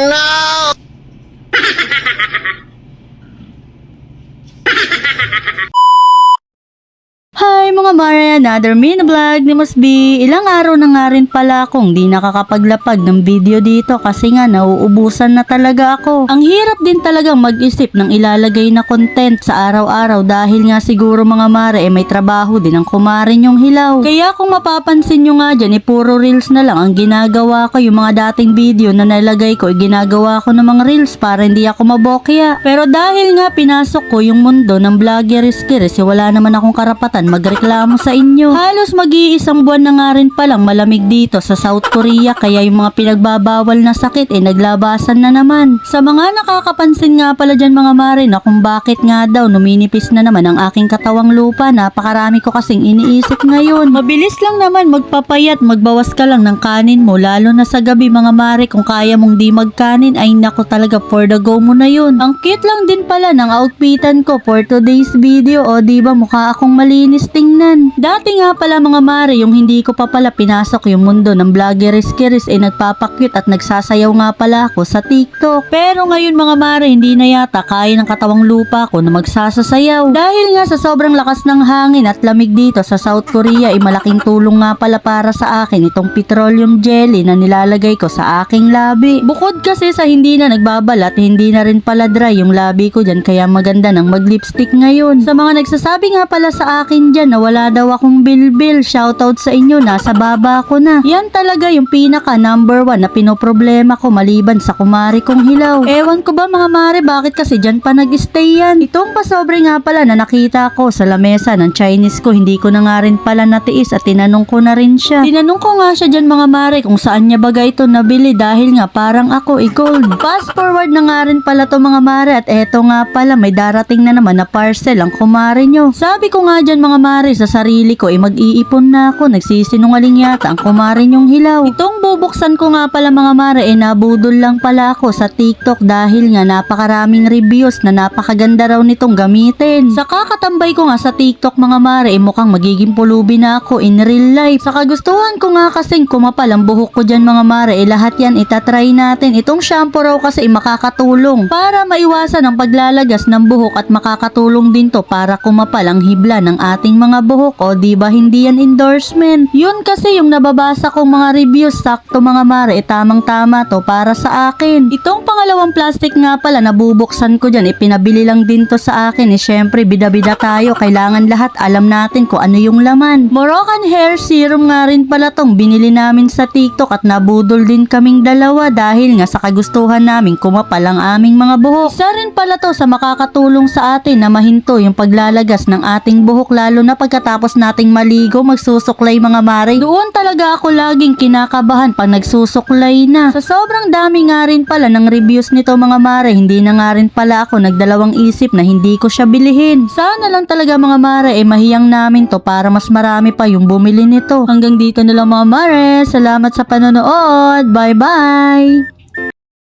no! Hi mga mare, another mini vlog ni Mosby. Ilang araw na nga rin pala akong di nakakapaglapag ng video dito kasi nga nauubusan na talaga ako. Ang hirap din talagang mag-isip ng ilalagay na content sa araw-araw dahil nga siguro mga mare may trabaho din ang kumarin yung hilaw. Kaya kung mapapansin nyo nga dyan puro reels na lang ang ginagawa ko. Yung mga dating video na nalagay ko ginagawa ko ng mga reels para hindi ako mabokya. Pero dahil nga pinasok ko yung mundo ng vloggeris-kiris wala naman akong karapatan magreklamo sa inyo. Halos mag-iisang buwan na nga rin palang malamig dito sa South Korea kaya yung mga pinagbabawal na sakit naglabasan na naman. Sa mga nakakapansin nga pala dyan mga mare na kung bakit nga daw numinipis na naman ang aking katawang lupa, napakarami ko kasing iniisip ngayon. Mabilis lang naman magpapayat, magbawas ka lang ng kanin mo lalo na sa gabi mga mare. Kung kaya mong di magkanin ay nako talaga for the go mo na yun. Ang cute lang din pala ng outfitan ko for today's video o diba mukha akong malinis tingnan. Dati nga pala mga mare yung hindi ko pa pala pinasok yung mundo ng vloggeris-kiris nagpapakyut at nagsasayaw nga pala ako sa TikTok. Pero ngayon mga mare hindi na yata kaya ng katawang lupa ko na magsasayaw. Dahil nga sa sobrang lakas ng hangin at lamig dito sa South Korea malaking tulong nga pala para sa akin itong petroleum jelly na nilalagay ko sa aking labi. Bukod kasi sa hindi na nagbabalat, hindi na rin pala dry yung labi ko dyan kaya maganda nang mag-lipstick ngayon. Sa mga nagsasabi nga pala sa akin dyan na wala daw akong bilbil, shoutout sa inyo, nasa baba ko na. Yan talaga yung pinaka number 1 na pinoproblema ko maliban sa kumari kong hilaw. Ewan ko ba mga mare bakit kasi dyan pa nag-stay yan. Itong pasobre nga pala na nakita ko sa lamesa ng Chinese ko, hindi ko na nga rin pala natiis at tinanong ko na rin siya. Tinanong ko nga siya dyan mga mare kung saan niya bagay ito nabili dahil nga parang ako gold. Fast forward na nga rin pala to mga mare at eto nga pala may darating na naman na parcel ang kumari nyo. Sabi ko nga dyan mga mare sa sarili ko mag-iipon na ako, nagsisinungaling yata ang kumarin yung hilaw. Itong bubuksan ko nga pala mga mare nabudol lang pala ako sa TikTok dahil nga napakaraming reviews na napakaganda raw nitong gamitin. Sa kakatambay ko nga sa TikTok mga mare mukhang magiging pulubi na ako in real life. Sa kagustuhan ko nga kasing kumapal ang buhok ko dyan mga mare lahat yan itatry natin. Itong shampoo raw kasi makakatulong para maiwasan ang paglalagas ng buhok at makakatulong din to para kumapal ang hibla ng ating mga buhok. O diba hindi yan endorsement. Yun kasi yung nababasa kong mga reviews sakto mga mare tamang tama to para sa akin. Itong pangalawang plastic nga pala nabubuksan ko dyan pinabili lang din to sa akin syempre bida-bida tayo kailangan lahat alam natin kung ano yung laman. Moroccan hair serum nga rin pala tong binili namin sa TikTok at nabudol din kaming dalawa dahil nga sa kagustuhan namin kumapal ang aming mga buhok. Isa rin pala to sa makakatulong sa atin na mahinto yung paglalagas ng ating buhok lalo na pagkatapos nating maligo magsusuklay mga mare. Doon talaga ako laging kinakabahan pag nagsusuklay na. Sa sobrang dami nga rin pala ng reviews nito mga mare hindi na nga rin pala ako nagdalawang isip na hindi ko siya bilihin. Sana lang talaga mga mare mahiyang namin to para mas marami pa yung bumili nito. Hanggang dito na lang mga mare. Salamat sa panonood. Bye bye!